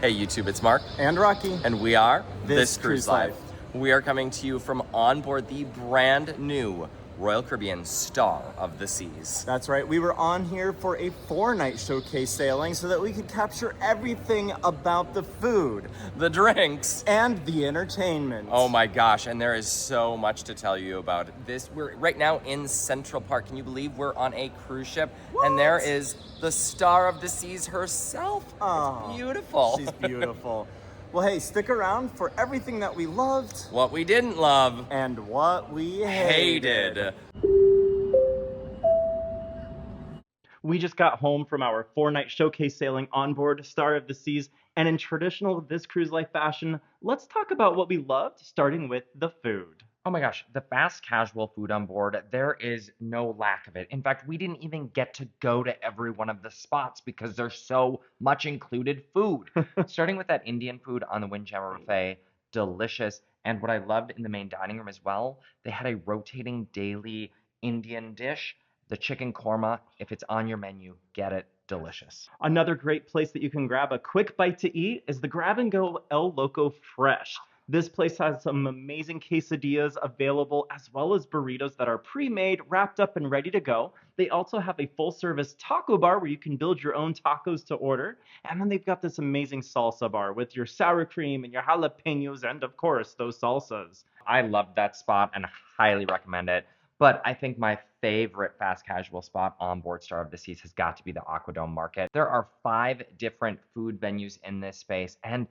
Hey YouTube, it's Mark. And Rocky. And we are This Cruise Life. We are coming to you from on board the brand new Royal Caribbean Star of the Seas. That's right, we were on here for a 4-night showcase sailing so that we could capture everything about the food, The drinks, and the entertainment. oh my gosh, and there is so much to tell you about this. We're right now in Central Park. Can you believe we're on a cruise ship? What? And there is the Star of the Seas herself. Oh, It's beautiful. She's beautiful. Well, hey, stick around for everything that we loved What we didn't love, and what we hated. We just got home from our 4-night showcase sailing on board Star of the Seas, and in traditional This Cruise Life fashion, let's talk about what we loved, starting with the food. Oh my gosh, the fast casual food on board, there is no lack of it. In fact, we didn't even get to go to every one of the spots because there's so much included food. Starting with that Indian food on the Windjammer Buffet, delicious. And what I loved in the main dining room as well, they had a rotating daily Indian dish. The chicken korma, if it's on your menu, get it. Delicious. Another great place that you can grab a quick bite to eat is the Grab and Go El Loco Fresh. This place has some amazing quesadillas available, as well as burritos that are pre-made, wrapped up, and ready to go. They also have a full-service taco bar where you can build your own tacos to order. And then they've got this amazing salsa bar with your sour cream and your jalapenos and, of course, those salsas. I loved that spot and highly recommend it. But I think my favorite fast casual spot on board Star of the Seas has got to be the AquaDome Market. There are 5 different food venues in this space, and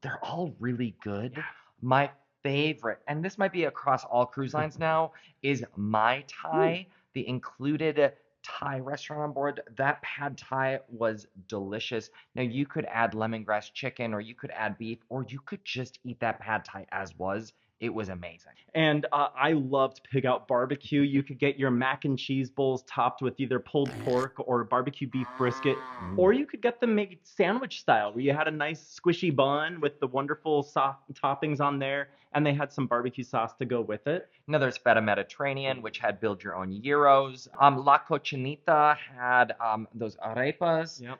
they're all really good. My favorite, and this might be across all cruise lines now, is Mai Tai, the included Thai restaurant on board. That pad Thai was delicious. Now you could add lemongrass chicken, or you could add beef, or you could just eat that pad Thai as was. It was amazing. And I loved Pig Out Barbecue. You could get your mac and cheese bowls topped with either pulled pork or barbecue beef brisket, or you could get them made sandwich style, where you had a nice squishy bun with the wonderful soft toppings on there, and they had some barbecue sauce to go with it. Now there's Feta Mediterranean, which had build your own gyros. La Cochinita had those arepas. Yep.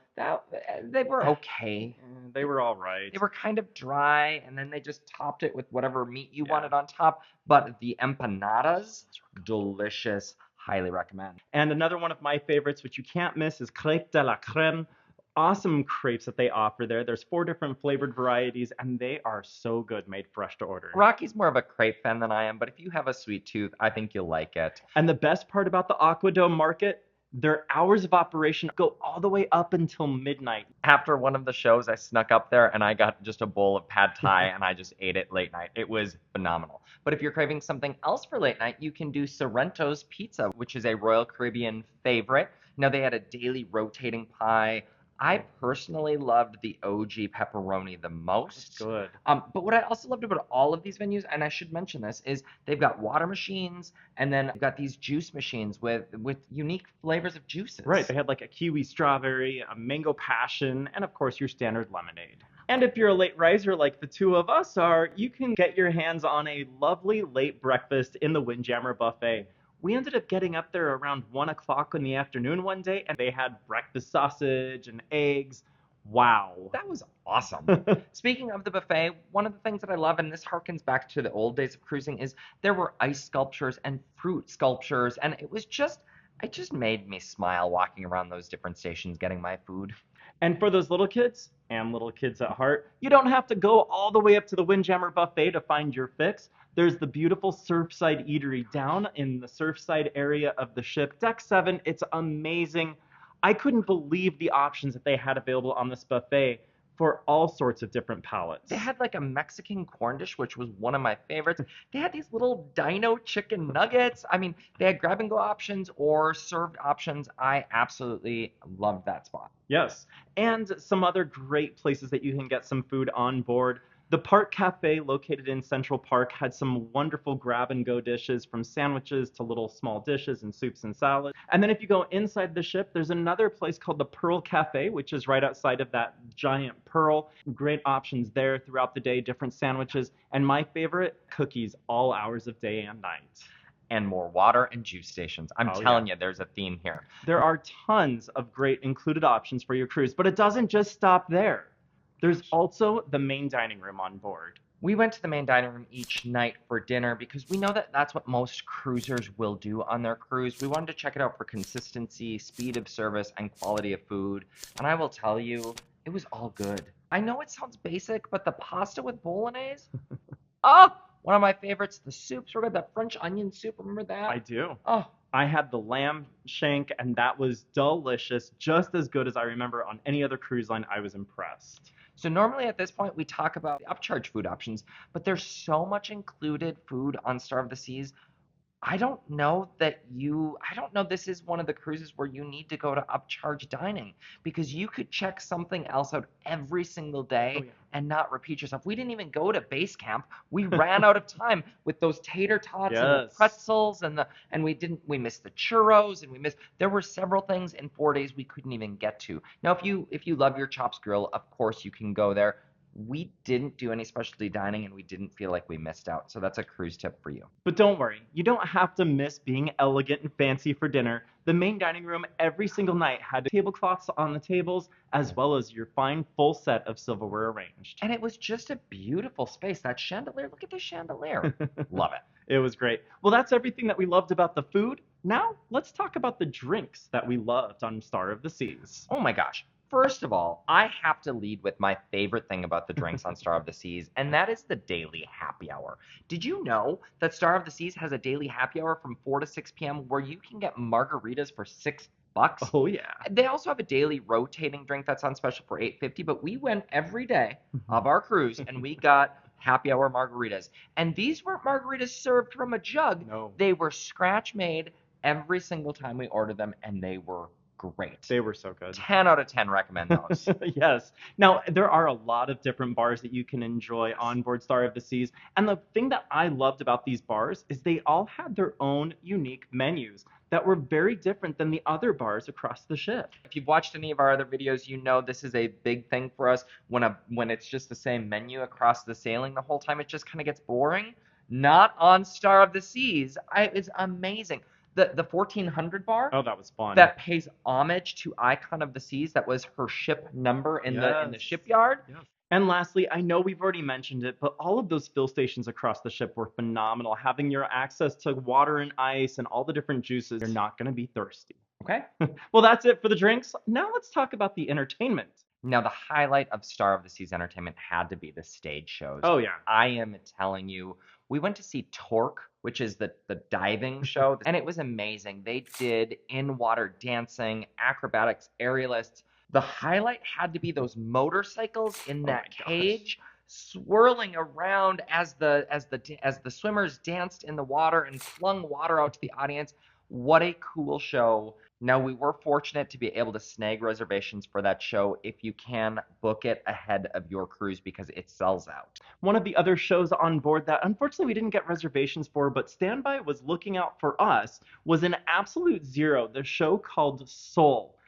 They were okay. They were all right. They were kind of dry, and then they just topped it with whatever meat you wanted on top. But the empanadas, delicious. Highly recommend. And another one of my favorites, which you can't miss, is Crêpe de la Crème. Awesome crepes that they offer there. There's 4 different flavored varieties, and they are so good, made fresh to order. Rocky's more of a crepe fan than I am, but if you have a sweet tooth, I think you'll like it. And the best part about the AquaDome Market, their hours of operation go all the way up until midnight. After one of the shows, I snuck up there and I got just a bowl of pad Thai and I just ate it late night. It was phenomenal. But if you're craving something else for late night, you can do Sorrento's Pizza, which is a Royal Caribbean favorite. Now, they had a daily rotating pie. I personally loved the OG pepperoni the most. Good. But what I also loved about all of these venues, and I should mention this, is they've got water machines, and then they've got these juice machines with unique flavors of juices. Right. They had like a kiwi strawberry, a mango passion, and of course your standard lemonade. And if you're a late riser like the two of us are, you can get your hands on a lovely late breakfast in the Windjammer Buffet. We ended up getting up there around 1 o'clock in the afternoon one day, and they had breakfast sausage and eggs. Wow. That was awesome. Speaking of the buffet, one of the things that I love, and this harkens back to the old days of cruising, is there were ice sculptures and fruit sculptures, and it just made me smile walking around those different stations getting my food. And for those little kids, and little kids at heart, you don't have to go all the way up to the Windjammer Buffet to find your fix. There's the beautiful Surfside Eatery down in the Surfside area of the ship. Deck 7, it's amazing. I couldn't believe the options that they had available on this buffet for all sorts of different palates. They had like a Mexican corn dish, which was one of my favorites. They had these little dino chicken nuggets. I mean, they had grab and go options or served options. I absolutely loved that spot. Yes, and some other great places that you can get some food on board. The Park Cafe, located in Central Park, had some wonderful grab-and-go dishes, from sandwiches to little small dishes and soups and salads. And then if you go inside the ship, there's another place called the Pearl Cafe, which is right outside of that giant pearl. Great options there throughout the day, different sandwiches, and my favorite, cookies all hours of day and night. And more water and juice stations. I'm telling you, there's a theme here. There are tons of great included options for your cruise, but it doesn't just stop there. There's also the main dining room on board. We went to the main dining room each night for dinner because we know that that's what most cruisers will do on their cruise. We wanted to check it out for consistency, speed of service, and quality of food. And I will tell you, it was all good. I know it sounds basic, but the pasta with bolognese, oh, one of my favorites. The soups were good. That French onion soup, remember that? I do. Oh, I had the lamb shank, and that was delicious, just as good as I remember on any other cruise line. I was impressed. so normally at this point we talk about upcharge food options, but there's so much included food on Star of the Seas. I don't know this is one of the cruises where you need to go to upcharge dining because you could check something else out every single day Oh, yeah. and not repeat yourself. We didn't even go to base camp. We ran out of time with those tater tots and the Yes. pretzels and we missed the churros and there were several things in 4 days we couldn't even get to. Now if you love your Chops Grill, of course you can go there. We didn't do any specialty dining and we didn't feel like we missed out. So that's a cruise tip for you. But don't worry, you don't have to miss being elegant and fancy for dinner. The main dining room every single night had tablecloths on the tables, as well as your fine full set of silverware arranged. And it was just a beautiful space. That chandelier, look at the chandelier. Love it. It was great. Well, that's everything that we loved about the food. Now, let's talk about the drinks that we loved on Star of the Seas. Oh my gosh. First of all, I have to lead with my favorite thing about the drinks on Star of the Seas, and that is the daily happy hour. Did you know that Star of the Seas has a daily happy hour from 4 to 6 p.m. where you can get margaritas for $6? Oh, yeah. They also have a daily rotating drink that's on special for $8.50, but we went every day of our cruise and we got happy hour margaritas. And these weren't margaritas served from a jug. No. They were scratch made every single time we ordered them, and they were great. They were so good. 10 out of 10 recommend those. Yes. Now, there are a lot of different bars that you can enjoy on board Star of the Seas. And the thing that I loved about these bars is they all had their own unique menus that were very different than the other bars across the ship. If you've watched any of our other videos, you know this is a big thing for us. When it's just the same menu across the sailing the whole time, it just kind of gets boring. Not on Star of the Seas. It's amazing. The 1400 bar Oh, that was fun. that pays homage to Icon of the Seas. That was her ship number in the Yes. shipyard. Yes. And lastly, I know we've already mentioned it, but all of those fill stations across the ship were phenomenal. Having your access to water and ice and all the different juices, you're not going to be thirsty. Okay. Well, that's it for the drinks. Now let's talk about the entertainment. Now, the highlight of Star of the Seas entertainment had to be the stage shows. Oh, yeah. I am telling you, we went to see Torque, which is the diving show, and it was amazing. They did in-water dancing, acrobatics, aerialists. The highlight had to be those motorcycles in Oh that my gosh. cage swirling around as the swimmers danced in the water and flung water out to the audience. What a cool show. Now, we were fortunate to be able to snag reservations for that show. If you can, book it ahead of your cruise because it sells out. One of the other shows on board that unfortunately we didn't get reservations for, but Standby was looking out for us, was an Absolute Zero, the show called Soul.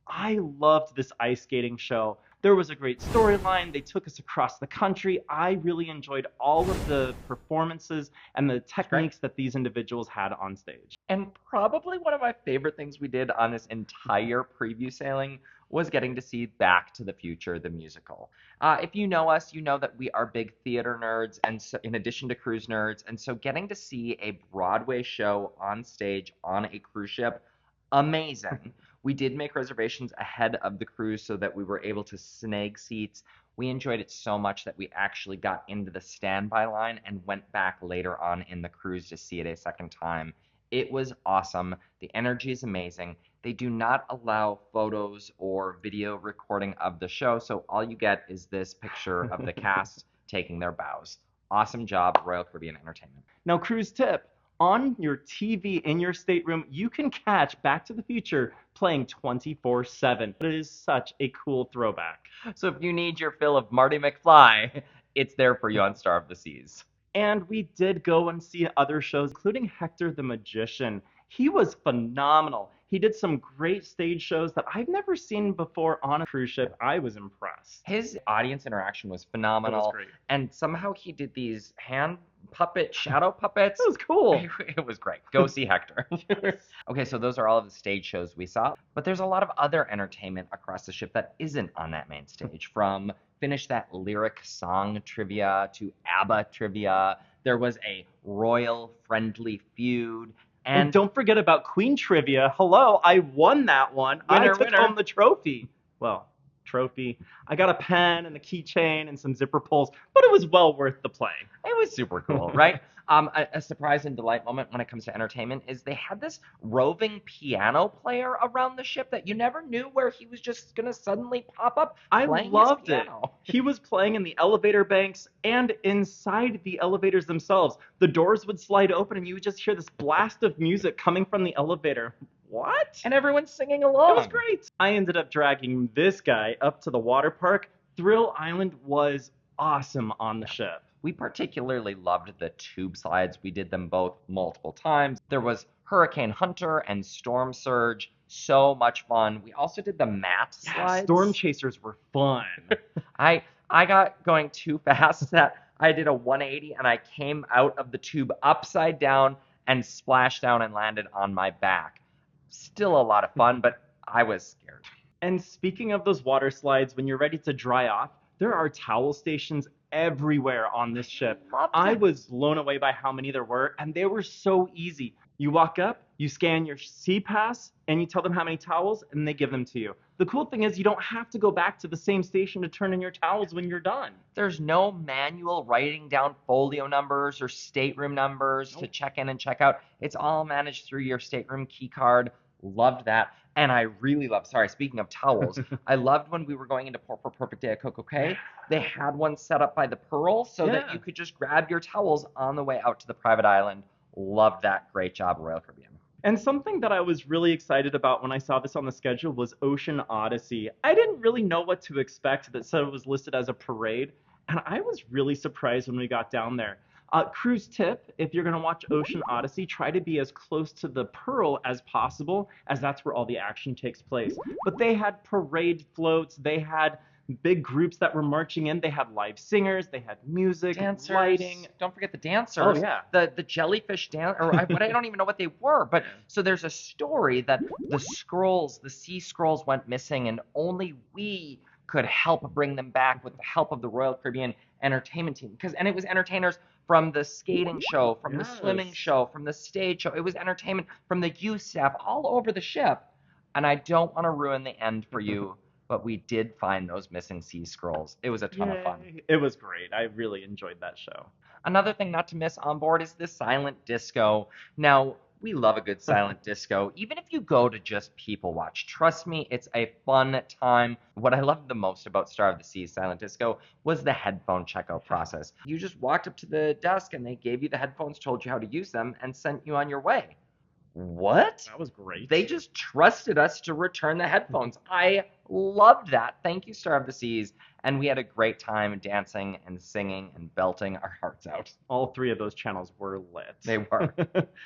I loved this ice skating show. There was a great storyline. They took us across the country. I really enjoyed all of the performances and the techniques that these individuals had on stage. And probably one of my favorite things we did on this entire preview sailing was getting to see Back to the Future, the musical. If you know us, you know that we are big theater nerds, and so, in addition to cruise nerds, and so getting to see a Broadway show on stage on a cruise ship, amazing. We did make reservations ahead of the cruise so that we were able to snag seats. We enjoyed it so much that we actually got into the standby line and went back later on in the cruise to see it a second time. It was awesome. The energy is amazing. They do not allow photos or video recording of the show, so all you get is this picture of the cast taking their bows. Awesome job, Royal Caribbean Entertainment. Now, cruise tip. On your TV in your stateroom, you can catch Back to the Future playing 24/7. It is such a cool throwback. So if you need your fill of Marty McFly, it's there for you on Star of the Seas. And we did go and see other shows, including Hector the Magician. He was phenomenal. He did some great stage shows that I've never seen before on a cruise ship. I was impressed. His audience interaction was phenomenal. It was great. And somehow he did these hand shadow puppets. It was cool. It was great. Go see Hector. Okay, so those are all of the stage shows we saw. But there's a lot of other entertainment across the ship that isn't on that main stage, from finish that lyric song trivia to ABBA trivia. There was a royal friendly feud. And And don't forget about Queen Trivia. Hello, I won that one. I Winner, took winner. home the trophy. Well, trophy. I got a pen and a keychain and some zipper pulls, but it was well worth the play. it was super cool, right? A surprise and delight moment when it comes to entertainment is they had this roving piano player around the ship that you never knew where he was just gonna suddenly pop up I playing loved his it. piano. He was playing in the elevator banks and inside the elevators themselves. The doors would slide open and you would just hear this blast of music coming from the elevator. What? And everyone's singing It along. was great. I ended up dragging this guy up to the water park. Thrill Island was awesome on the ship. We particularly loved the tube slides. We did them both multiple times. There was Hurricane Hunter and Storm Surge. So much fun. We also did the mat Yeah, slides. storm chasers were fun. I got going too fast that I did a 180 and I came out of the tube upside down and splashed down and landed on my back. Still a lot of fun, but I was scared. And speaking of those water slides, when you're ready to dry off, there are towel stations everywhere on this ship. Loved I it. was blown away by how many there were, and they were so easy. You walk up, you scan your sea pass, and you tell them how many towels, and they give them to you. The cool thing is you don't have to go back to the same station to turn in your towels when you're done. There's no manual writing down folio numbers or stateroom numbers to check in and check out. It's all managed through your stateroom key card. Loved that. And I really loved, sorry, speaking of towels, I loved when we were going into Port for Perfect Day at Coco Cay. They had one set up by the Pearl so that Yeah. you could just grab your towels on the way out to the private island. Loved that. Great job, Royal Caribbean. And something that I was really excited about when I saw this on the schedule was Ocean Odyssey. I didn't really know what to expect that said it was listed as a parade, and I was really surprised when we got down there. Cruise tip, if you're going to watch Ocean Odyssey, try to be as close to the Pearl as possible, as that's where all the action takes place. But they had parade floats, they had big groups that were marching in, they had live singers, they had music, Dancers. lighting. Don't forget the dancers. Oh, yeah. The jellyfish dance, or I don't even know what they were. But so there's a story that the scrolls, the sea scrolls went missing, and only we could help bring them back with the help of the Royal Caribbean entertainment team. And it was entertainers from the skating show, from the swimming Yes. show, from the stage show. It was entertainment from the youth staff all over the ship. And I don't want to ruin the end for you, but we did find those missing sea scrolls. It was a ton of fun. Yay. It was great. I really enjoyed that show. Another thing not to miss on board is the silent disco. Now, we love a good silent disco, even if you go to just people watch. Trust me, it's a fun time. What I loved the most about Star of the Seas Silent Disco was the headphone checkout process. You just walked up to the desk and they gave you the headphones, told you how to use them, and sent you on your way. What? That was great. They just trusted us to return the headphones. I loved that. Thank you, Star of the Seas. And we had a great time dancing and singing and belting our hearts out. All three of those channels were lit. They were.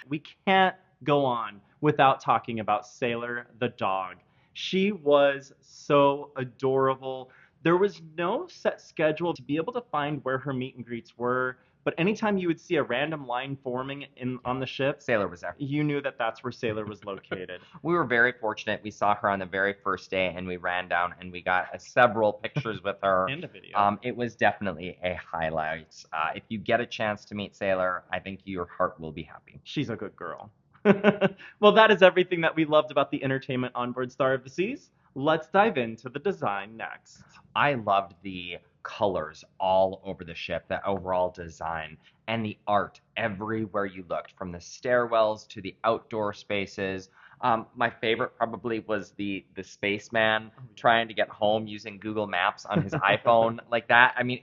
We can't go on without talking about Sailor the dog. She was so adorable. There was no set schedule to be able to find where her meet and greets were, but anytime you would see a random line forming on the ship, Sailor was there. you knew that that's where Sailor was located. We were very fortunate. We saw her on the very first day, and we ran down and we got several pictures with her. And a video. It was definitely a highlight. If you get a chance to meet Sailor, I think your heart will be happy. She's a good girl. Well, that is everything that we loved about the entertainment on board Star of the Seas. Let's dive into the design next. I loved the colors all over the ship, the overall design, and the art everywhere you looked, from the stairwells to the outdoor spaces. My favorite probably was the spaceman trying to get home using Google Maps on his iPhone like that. I mean,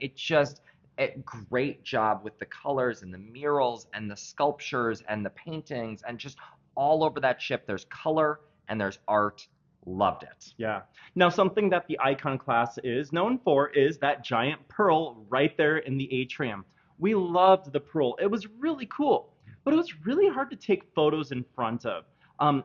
great job with the colors and the murals and the sculptures and the paintings, and just all over that ship. There's color and there's art. Loved it. Yeah. Now, something that the Icon class is known for is that giant pearl right there in the atrium. We loved the pearl. It was really cool, but it was really hard to take photos in front of.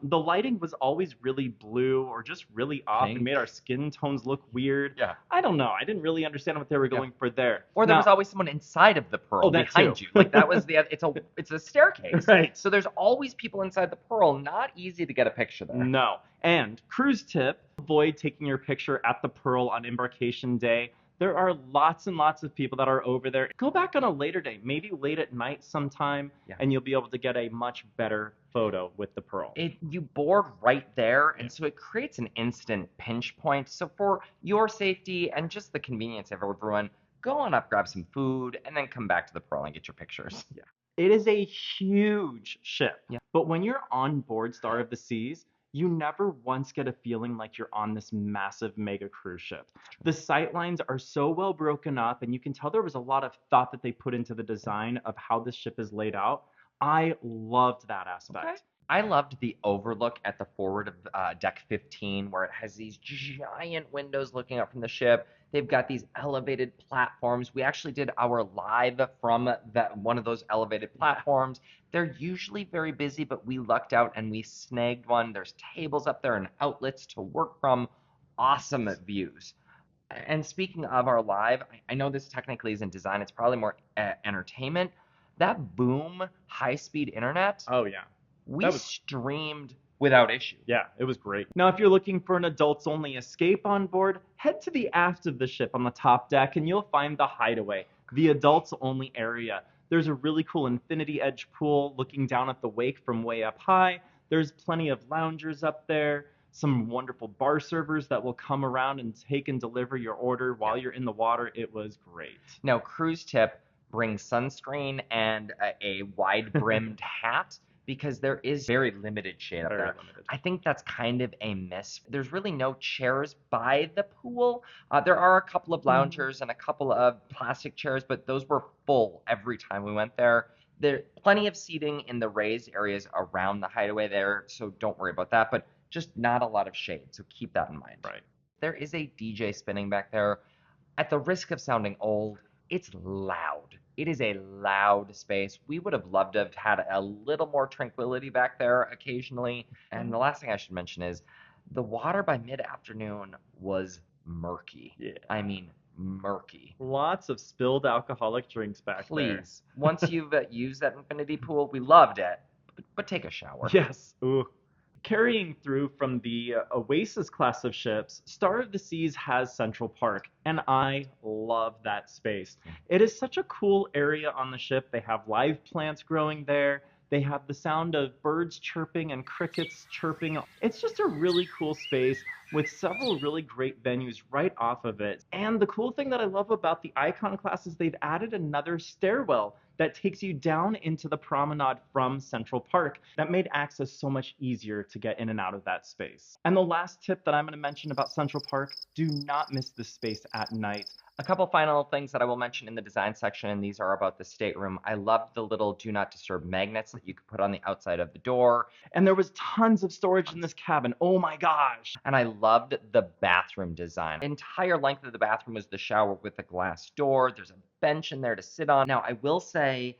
The lighting was always really blue or just really off Pink. and made our skin tones look weird. Yeah. I don't know. I didn't really understand what they were going for there. Or there Now- was always someone inside of the pearl Oh, that behind too. you. Like that was it's a staircase. Right. So there's always people inside the pearl. Not easy to get a picture there. No. And cruise tip, avoid taking your picture at the Pearl on embarkation day. There are lots and lots of people that are over there. Go back on a later day, maybe late at night sometime, Yeah. and you'll be able to get a much better photo with the pearl. You board right there, and Yeah. so it creates an instant pinch point. So for your safety and just the convenience of everyone, go on up, grab some food, and then come back to the Pearl and get your pictures. Yeah. It is a huge ship. Yeah. But when you're on board Star of the Seas, you never once get a feeling like you're on this massive mega cruise ship. The sight lines are so well broken up, and you can tell there was a lot of thought that they put into the design of how this ship is laid out. I loved that aspect. Okay. I loved the overlook at the forward of deck 15, where it has these giant windows looking up from the ship. They've got these elevated platforms. We actually did our live from one of those elevated platforms. They're usually very busy, but we lucked out and we snagged one. There's tables up there and outlets to work from. Awesome views. And speaking of our live, I know this technically isn't design, it's probably more entertainment. That Boom high-speed internet, Oh, yeah. we that was- streamed without issue. Yeah, it was great. Now, if you're looking for an adults only escape on board, head to the aft of the ship on the top deck and you'll find the Hideaway, the adults only area. There's a really cool infinity edge pool looking down at the wake from way up high. There's plenty of loungers up there, some wonderful bar servers that will come around and take and deliver your order while you're in the water. It was great. Now, cruise tip, bring sunscreen and a wide-brimmed hat, because there is very limited shade up Very there. limited. I think that's kind of a miss. There's really no chairs by the pool. There are a couple of loungers and a couple of plastic chairs, but those were full every time we went there. There plenty of seating in the raised areas around the Hideaway there, so don't worry about that, but just not a lot of shade, so keep that in mind. Right. There is a DJ spinning back there. At the risk of sounding old, it's loud. It is a loud space. We would have loved to have had a little more tranquility back there occasionally. And the last thing I should mention is the water by mid-afternoon was murky. Yeah. I mean, murky. Lots of spilled alcoholic drinks back there. Please, once you've used that infinity pool, we loved it, but take a shower. Yes. Ooh. Carrying through from the Oasis class of ships, Star of the Seas has Central Park, and I love that space. It is such a cool area on the ship. They have live plants growing there. They have the sound of birds chirping and crickets chirping. It's just a really cool space with several really great venues right off of it. And the cool thing that I love about the Icon class is they've added another stairwell that takes you down into the promenade from Central Park. That made access so much easier to get in and out of that space. And the last tip that I'm going to mention about Central Park, do not miss this space at night. A couple final things that I will mention in the design section, and these are about the stateroom. I loved the little do not disturb magnets that you could put on the outside of the door. And there was tons of storage in this cabin. Oh my gosh. And I loved the bathroom design. The entire length of the bathroom was the shower with a glass door. There's a bench in there to sit on. Now, I will say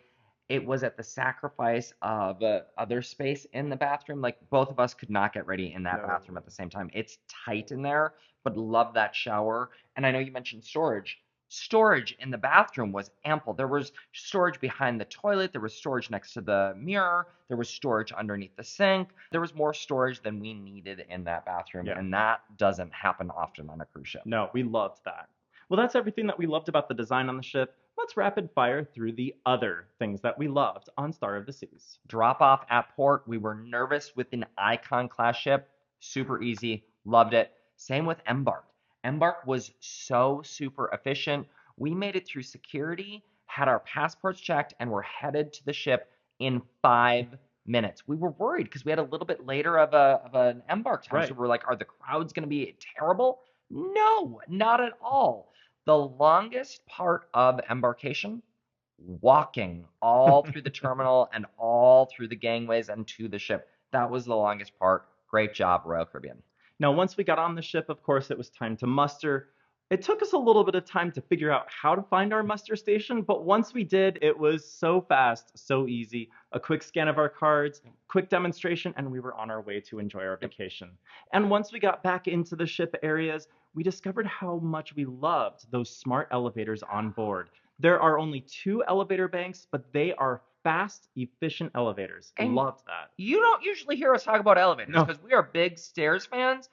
it was at the sacrifice of other space in the bathroom. Like, both of us could not get ready in that No. bathroom at the same time. It's tight in there, but love that shower. And I know you mentioned storage. Storage in the bathroom was ample. There was storage behind the toilet. There was storage next to the mirror. There was storage underneath the sink. There was more storage than we needed in that bathroom. Yeah. And that doesn't happen often on a cruise ship. No, we loved that. Well, that's everything that we loved about the design on the ship. Let's rapid fire through the other things that we loved on Star of the Seas. Drop off at port. We were nervous with an Icon class ship. Super easy. Loved it. Same with Embark. Embark was so super efficient. We made it through security, had our passports checked, and were headed to the ship in 5 minutes. We were worried because we had a little bit later of an Embark time. Right. So we're like, are the crowds going to be terrible? No, not at all. The longest part of embarkation, walking all through the terminal and all through the gangways and to the ship. That was the longest part. Great job, Royal Caribbean. Now, once we got on the ship, of course, it was time to muster. It took us a little bit of time to figure out how to find our muster station, but once we did, it was so fast, so easy. A quick scan of our cards, quick demonstration, and we were on our way to enjoy our vacation. And once we got back into the ship areas, we discovered how much we loved those smart elevators on board. There are only 2 elevator banks, but they are fast, efficient elevators. And Loved that. you don't usually hear us talk about elevators No. because we are big stairs fans.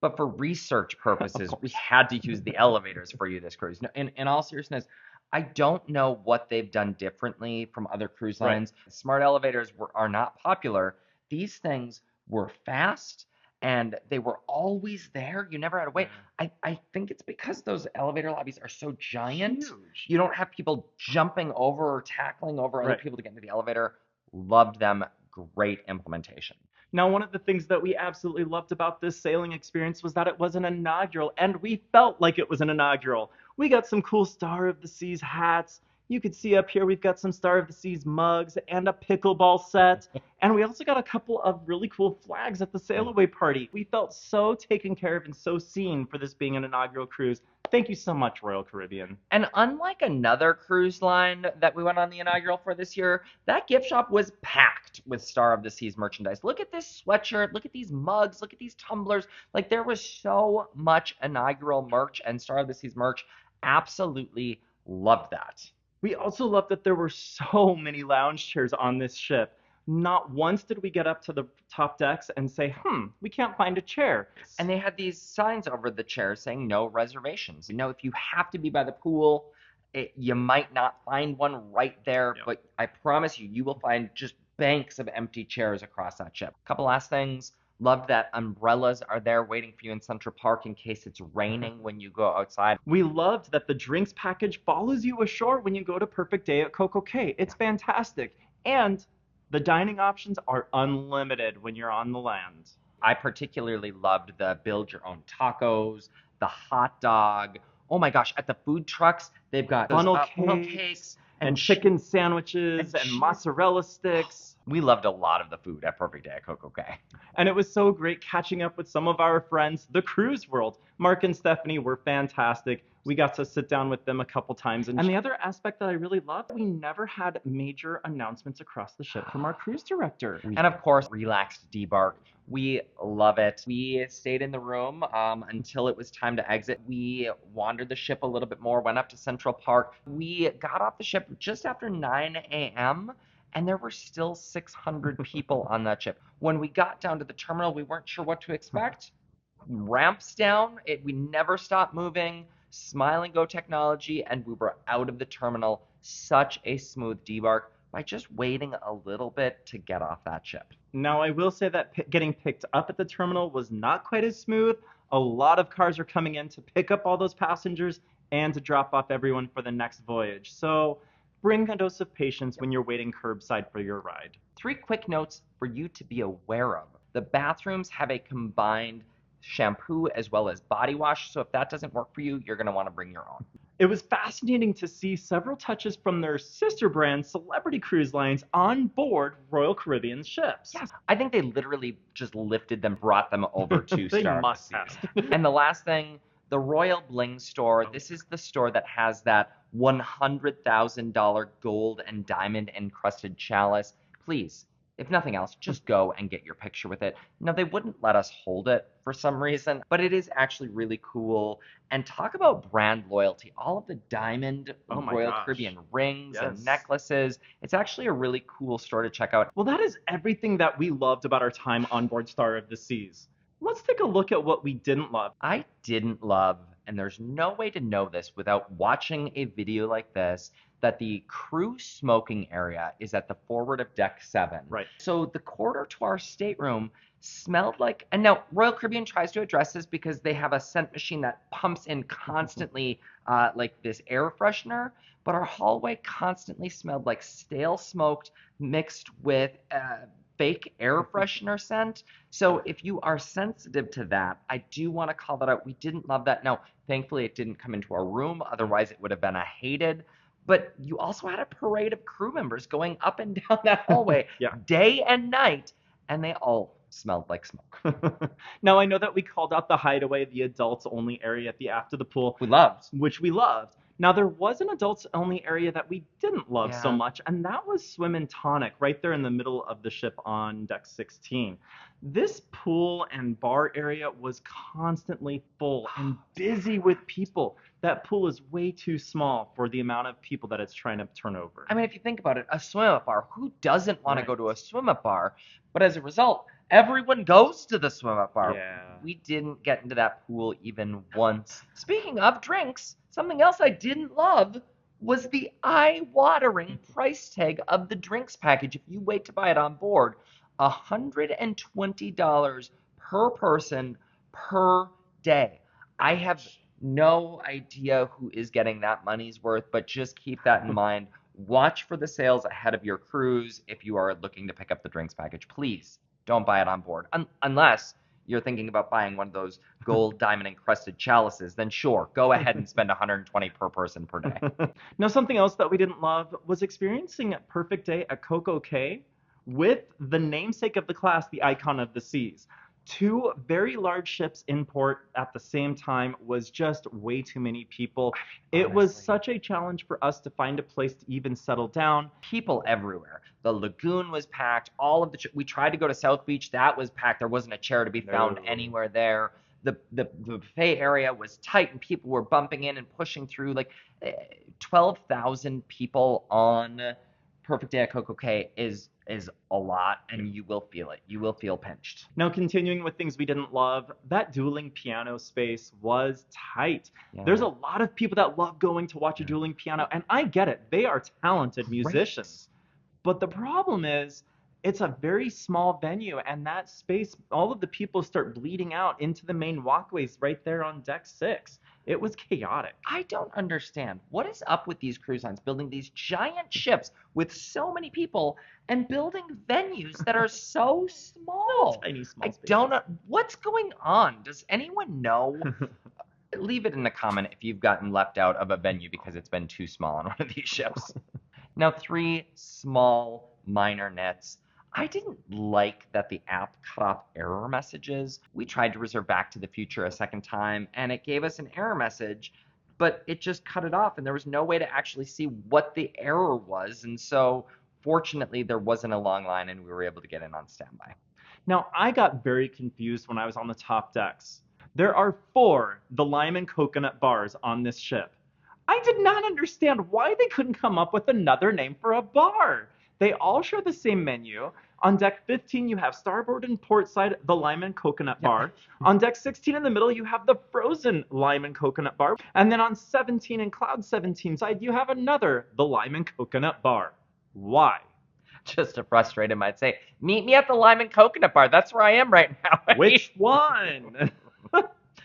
But for research Of purposes, we course. had to use the elevators for you this cruise. No, in all seriousness, I don't know what they've done differently from other cruise Right. lines. Smart elevators are not popular. These things were fast and they were always there. You never had to wait. I think it's because those elevator lobbies are so giant. Huge. You don't have people jumping over or tackling over other Right. people to get into the elevator. Loved them. Great implementation. Now, one of the things that we absolutely loved about this sailing experience was that it was an inaugural, and we felt like it was an inaugural. We got some cool Star of the Seas hats. You could see up here we've got some Star of the Seas mugs and a pickleball set. And we also got a couple of really cool flags at the sail away party. We felt so taken care of and so seen for this being an inaugural cruise. Thank you so much, Royal Caribbean. And unlike another cruise line that we went on the inaugural for this year, that gift shop was packed with Star of the Seas merchandise. Look at this sweatshirt, look at these mugs, look at these tumblers. Like there was so much inaugural merch and Star of the Seas merch. Absolutely loved that. We also loved that there were so many lounge chairs on this ship. Not once did we get up to the top decks and say, we can't find a chair. And they had these signs over the chairs saying no reservations. You know, if you have to be by the pool, you might not find one right there, Yep. but I promise you, you will find just banks of empty chairs across that ship. A couple last things. Loved that umbrellas are there waiting for you in Central Park in case it's raining when you go outside. We loved that the drinks package follows you ashore when you go to Perfect Day at Coco Cay. It's fantastic. And the dining options are unlimited when you're on the land. I particularly loved the build your own tacos, the hot dog. Oh my gosh, at the food trucks, they've got Funnel funnel cakes cakes and chicken sandwiches and cheese. mozzarella sticks. We loved a lot of the food at Perfect Day at Coco Cay. And it was so great catching up with some of our friends, the cruise world. Mark and Stephanie were fantastic. We got to sit down with them a couple times. And the other aspect that I really loved, we never had major announcements across the ship from our cruise director. And of course, relaxed debark. We love it. We stayed in the room until it was time to exit. We wandered the ship a little bit more, went up to Central Park. We got off the ship just after 9 a.m. and there were still 600 people on that ship. When we got down to the terminal, we weren't sure what to expect. Ramps down, we never stopped moving. Smile and Go technology, and we were out of the terminal. Such a smooth debark by just waiting a little bit to get off that ship. Now, I will say that getting picked up at the terminal was not quite as smooth. A lot of cars are coming in to pick up all those passengers and to drop off everyone for the next voyage. So bring a dose of patience when you're waiting curbside for your ride. 3 quick notes for you to be aware of. The bathrooms have a combined shampoo as well as body wash, so if that doesn't work for you, you're going to want to bring your own. It was fascinating to see several touches from their sister brand Celebrity Cruise Lines on board Royal Caribbean ships. Yes, I think they literally just lifted them, brought them over to They Star of the must Seas. have. And the last thing, the Royal Bling store. This is the store that has that $100,000 gold and diamond encrusted chalice. Please, if nothing else, just go and get your picture with it. Now, they wouldn't let us hold it for some reason, but it is actually really cool. And talk about brand loyalty. All of the diamond Oh my Royal gosh. Caribbean rings and Yes. necklaces. It's actually a really cool store to check out. Well, that is everything that we loved about our time on board Star of the Seas. Let's take a look at what we didn't love. I didn't love, and there's no way to know this without watching a video like this, that the crew smoking area is at the forward of deck 7. Right. So the corridor to our stateroom smelled like, and now Royal Caribbean tries to address this because they have a scent machine that pumps in constantly like this air freshener, but our hallway constantly smelled like stale smoked mixed with fake air freshener scent. So if you are sensitive to that, I do want to call that out. We didn't love that. Now, thankfully, it didn't come into our room. Otherwise, it would have been a hated. But you also had a parade of crew members going up and down that hallway Yeah. day and night, and they all smelled like smoke. Now, I know that we called out the Hideaway, the adults only area at the aft of the pool, We loved. which we loved. Now, there was an adults only area that we didn't love so Yeah. much, and that was Swim and Tonic, right there in the middle of the ship on deck 16. This pool and bar area was constantly full and busy with people. That pool is way too small for the amount of people that it's trying to turn over. I mean, if you think about it, a swim up bar, who doesn't want to Right. go to a swim up bar? But as a result, Everyone goes to the swim up bar. Yeah. We didn't get into that pool even once. Speaking of drinks, something else I didn't love was the eye-watering price tag of the drinks package. If you wait to buy it on board, $120 per person per day. I have no idea who is getting that money's worth, but just keep that in mind. Watch for the sales ahead of your cruise if you are looking to pick up the drinks package. Please don't buy it on board. Unless you're thinking about buying one of those gold diamond encrusted chalices, then sure, go ahead and spend $120 per person per day. Now, something else that we didn't love was experiencing a perfect day at Coco Cay with the namesake of the class, the Icon of the Seas. Two very large ships in port at the same time was just way too many people. It was Honestly. such a challenge for us to find a place to even settle down. People everywhere. The lagoon was packed. All of the we tried to go to South Beach. That was packed. There wasn't a chair to be found No. anywhere there. The buffet area was tight, and people were bumping in and pushing through. Like 12,000 people on Perfect Day at Coco Cay is a lot, and you will feel it. You will feel pinched. Now, continuing with things we didn't love, that dueling piano space was tight. Yeah. There's a lot of people that love going to watch a dueling piano, and I get it. They are talented musicians. But the problem is, it's a very small venue, and that space, all of the people start bleeding out into the main walkways right there on deck 6. It was chaotic. I don't understand. What is up with these cruise lines building these giant ships with so many people and building venues that are so small? Tiny, small I spaces. don't know. What's going on? Does anyone know? Leave it in the comment if you've gotten left out of a venue because it's been too small on one of these ships. Now, 3 small minor nits. I didn't like that the app cut off error messages. We tried to reserve Back to the Future a second time, and it gave us an error message, but it just cut it off, and there was no way to actually see what the error was. And so, fortunately, there wasn't a long line, and we were able to get in on standby. Now, I got very confused when I was on the top decks. There are 4 the lime and coconut bars on this ship. I did not understand why they couldn't come up with another name for a bar. They all share the same menu. On deck 15, you have starboard and port side, the lime and coconut bar. On deck 16 in the middle, you have the frozen lime and coconut bar. And then on 17 and cloud 17 side, you have another, the lime and coconut bar. Why? Just a frustrated might say, meet me at the lime and coconut bar. That's where I am right now. Which one?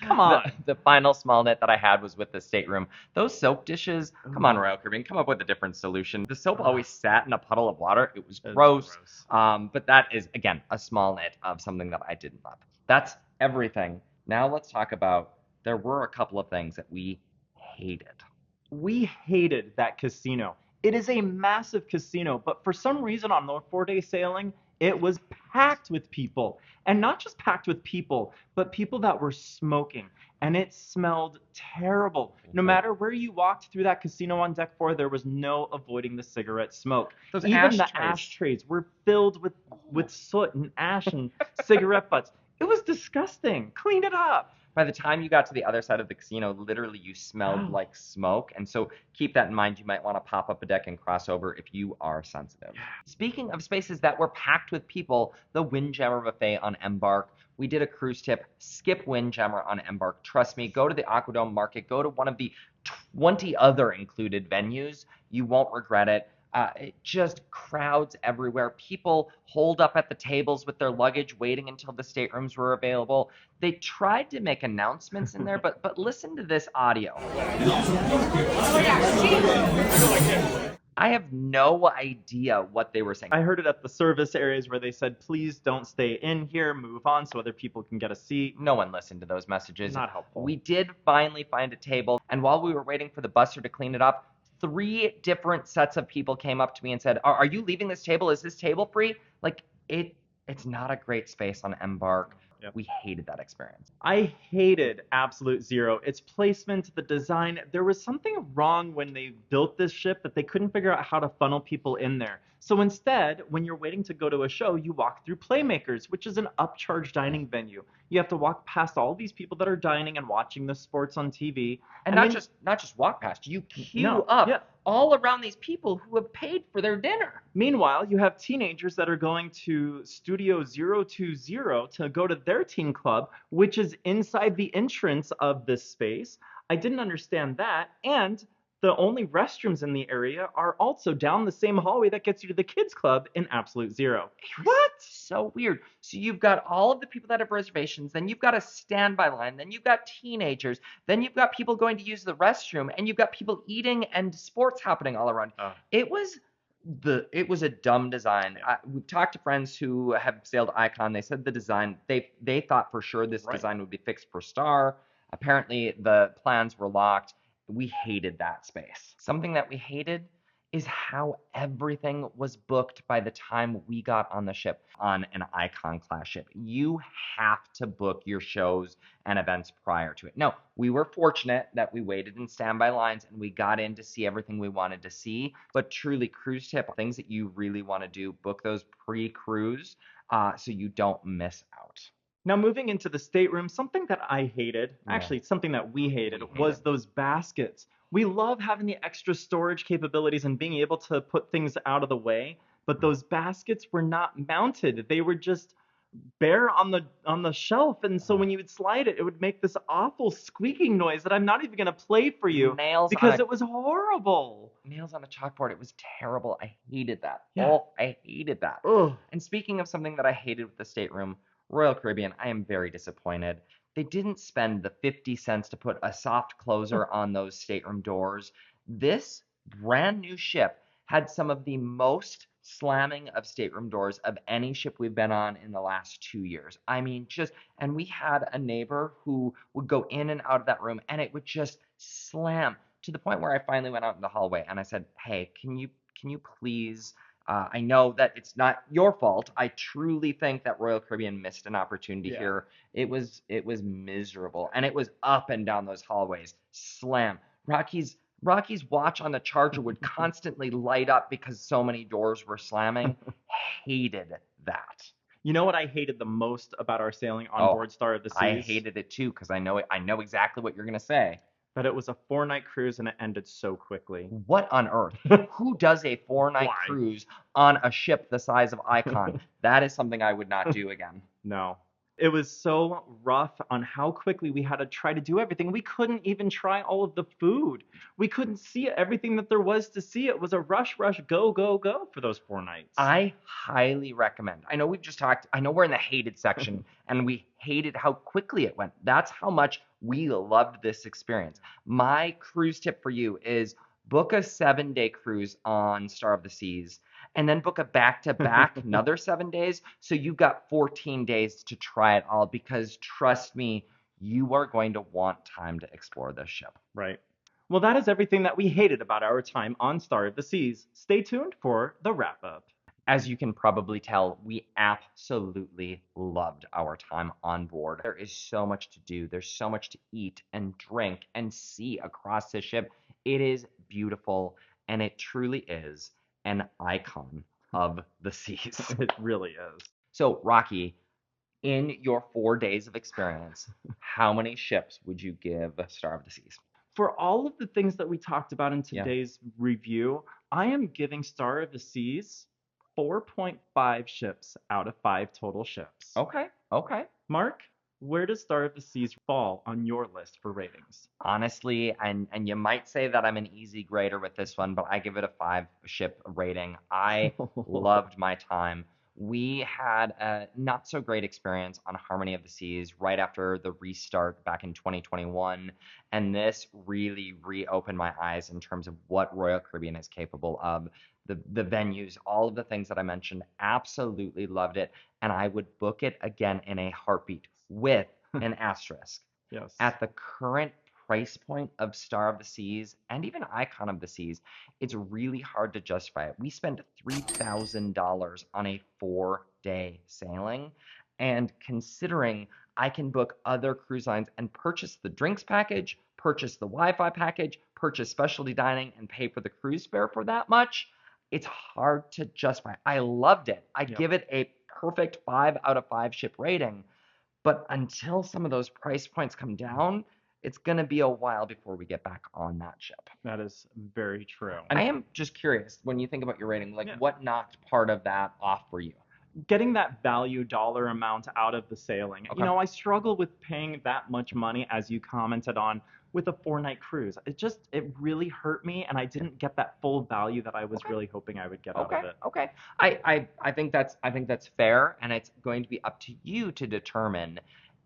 Come on. The final small nit that I had was with the stateroom. Those soap dishes, come on, Royal Caribbean, come up with a different solution. The soap always sat in a puddle of water. It was gross. But that is, again, a small nit of something that I didn't love. That's everything. Now let's talk about, there were a couple of things that we hated. We hated that casino. It is a massive casino, but for some reason on the 4-day sailing, it was packed with people. And not just packed with people, but people that were smoking. And it smelled terrible. No matter where you walked through that casino on deck 4, there was no avoiding the cigarette smoke. Those Even the ashtrays. ashtrays were filled with soot and ash and cigarette butts. It was disgusting. Clean it up. By the time you got to the other side of the casino, literally you smelled like smoke. And so keep that in mind. You might want to pop up a deck and cross over if you are sensitive. Speaking of spaces that were packed with people, the Windjammer Buffet on Embark. We did a cruise tip. Skip Windjammer on Embark. Trust me, go to the AquaDome Market. Go to one of the 20 other included venues. You won't regret it. It just crowds everywhere. People holed up at the tables with their luggage, waiting until the staterooms were available. They tried to make announcements in there, but listen to this audio. I have no idea what they were saying. I heard it at the service areas where they said, please don't stay in here, move on so other people can get a seat. No one listened to those messages. Not helpful. We did finally find a table, and while we were waiting for the busser to clean it up, 3 different sets of people came up to me and said, are you leaving this table? Is this table free? Like, it's not a great space on Embark. Yep. We hated that experience. I hated Absolute Zero. Its placement, the design, there was something wrong when they built this ship that they couldn't figure out how to funnel people in there. So instead, when you're waiting to go to a show, you walk through Playmakers, which is an upcharge dining venue. You have to walk past all these people that are dining and watching the sports on TV. And not just walk past, you queue up. Yeah. all around these people who have paid for their dinner. Meanwhile, you have teenagers that are going to Studio 020 to go to their teen club, which is inside the entrance of this space. I didn't understand that. And the only restrooms in the area are also down the same hallway that gets you to the kids club in Absolute Zero. What? So weird. So you've got all of the people that have reservations, then you've got a standby line, then you've got teenagers, then you've got people going to use the restroom, and you've got people eating and sports happening all around. It was a dumb design. We've talked to friends who have sailed Icon. They said the design, they thought for sure this design would be fixed per star. Apparently the plans were locked. We hated that space. Something that we hated is how everything was booked by the time we got on the ship on an Icon class ship. You have to book your shows and events prior to it. No, we were fortunate that we waited in standby lines and we got in to see everything we wanted to see. But truly, cruise tip, things that you really want to do, book those pre-cruise so you don't miss out. Now, moving into the stateroom, something that I hated, actually something that we hated, was those baskets. We love having the extra storage capabilities and being able to put things out of the way, but those baskets were not mounted. They were just bare on the shelf, and so when you would slide it, it would make this awful squeaking noise that I'm not even going to play for you because it was horrible. Nails on a chalkboard. It was terrible. I hated that. Yeah. Oh, I hated that. Ugh. And speaking of something that I hated with the stateroom, Royal Caribbean, I am very disappointed. They didn't spend the 50 cents to put a soft closer on those stateroom doors. This brand new ship had some of the most slamming of stateroom doors of any ship we've been on in the last 2 years. I mean, and we had a neighbor who would go in and out of that room and it would just slam to the point where I finally went out in the hallway and I said, hey, can you please, I know that it's not your fault. I truly think that Royal Caribbean missed an opportunity here. It was miserable, and it was up and down those hallways. Slam. Rocky's watch on the charger would constantly light up because so many doors were slamming. Hated that. You know what I hated the most about our sailing on board Star of the Seas? I hated it too because I know exactly what you're gonna say. But it was a 4-night cruise and it ended so quickly. What on earth? Who does a 4-night cruise on a ship the size of Icon? That is something I would not do again. No. It was so rough on how quickly we had to try to do everything. We couldn't even try all of the food. We couldn't see everything that there was to see. It was a rush, go, go, go for those 4 nights. I highly recommend. I know we've just talked, I know we're in the hated section, and we hated how quickly it went. That's how much we loved this experience. My cruise tip for you is book a 7-day cruise on Star of the Seas, and then book a back-to-back another 7 days, so you've got 14 days to try it all, because trust me, you are going to want time to explore this ship. Right. Well, that is everything that we hated about our time on Star of the Seas. Stay tuned for the wrap-up. As you can probably tell, we absolutely loved our time on board. There is so much to do. There's so much to eat and drink and see across the ship. It is beautiful, and it truly is an icon of the seas. It really is. So, Rocky, in your 4 days of experience, how many ships would you give Star of the Seas? For all of the things that we talked about in today's review, I am giving Star of the Seas 4.5 ships out of 5 total ships. Okay. Mark, where does Star of the Seas fall on your list for ratings? Honestly, and you might say that I'm an easy grader with this one, but I give it a 5-ship rating. I loved my time. We had a not so great experience on Harmony of the Seas right after the restart back in 2021, and this really reopened my eyes in terms of what Royal Caribbean is capable of. The venues, all of the things that I mentioned, absolutely loved it, and I would book it again in a heartbeat with an asterisk. Yes. At the current price point of Star of the Seas and even Icon of the Seas, it's really hard to justify it. We spent $3,000 on a 4-day sailing, and considering I can book other cruise lines and purchase the drinks package, purchase the Wi-Fi package, purchase specialty dining, and pay for the cruise fare for that much, it's hard to justify. I loved it. I give it a perfect 5 out of 5 ship rating. But until some of those price points come down, it's going to be a while before we get back on that ship. That is very true. I am just curious, when you think about your rating, like Yeah. what knocked part of that off for you? Getting that value dollar amount out of the sailing. Okay. You know, I struggle with paying that much money, as you commented on, with a 4-night cruise. It really hurt me, and I didn't get that full value that I was Okay. really hoping I would get out of it. Okay. I think that's fair, and it's going to be up to you to determine,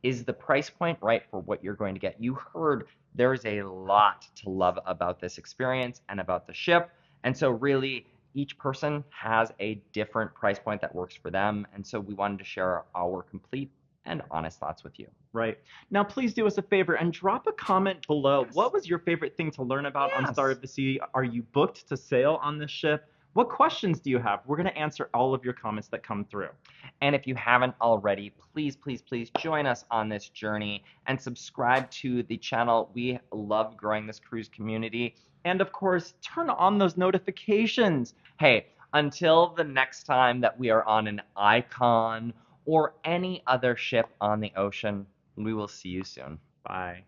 is the price point right for what you're going to get. You heard there's a lot to love about this experience and about the ship, and so really each person has a different price point that works for them, and so we wanted to share our complete and honest thoughts with you. Right. Now, please do us a favor and drop a comment below. Yes. What was your favorite thing to learn about on Star Yes. of the Sea? Are you booked to sail on this ship? What questions do you have? We're going to answer all of your comments that come through. And if you haven't already, please, please, please join us on this journey and subscribe to the channel. We love growing this cruise community. And of course, turn on those notifications. Hey, until the next time that we are on an Icon or any other ship on the ocean, we will see you soon. Bye.